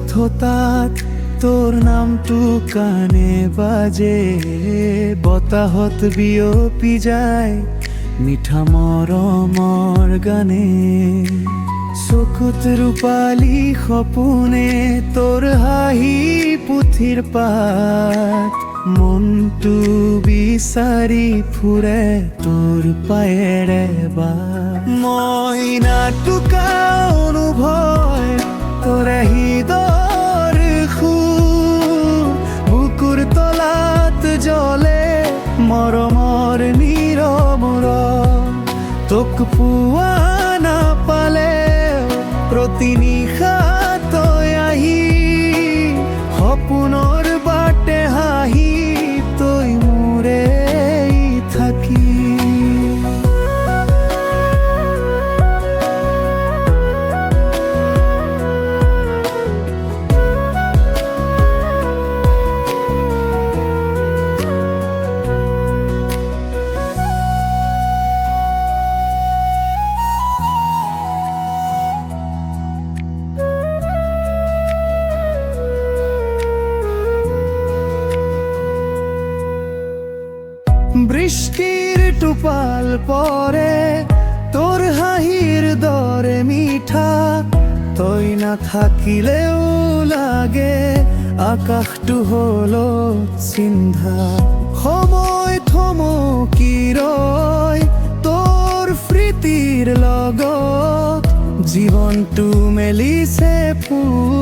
স্নিগ্ধতাত তোৰ নামটো কাণে বাজে, বতাহত বিয়পি যায় মিঠা মৰমৰ গানে। চকুত ৰূপালী সপোনে তোৰ হাঁহি পুথিৰ পাত, মনটো বিচাৰি ফুৰে তোৰ পায়েৰে বা। মই নাটুকা অনুভৱ তোৰে হৃদয়ৰ সুৰ, বুকুৰ তলাত জ্বলে মৰমৰ নীৰৱৰ। তোক পোৱা নাপালে প্ৰতি নিশা তই আহি, সপোনৰ বাটে হাঁহি তই মোৰে থাকি। বৃষ্টিৰ টোপাল পৰে তোৰ হাঁহিৰ দৰে মিঠা, তই নাথাকিলেও লাগে আকাশটো হল চিন্ধা। সময় থমকি ৰয় তোৰ স্মৃতিৰ লগত, জীৱনটো মেলিছে ফুল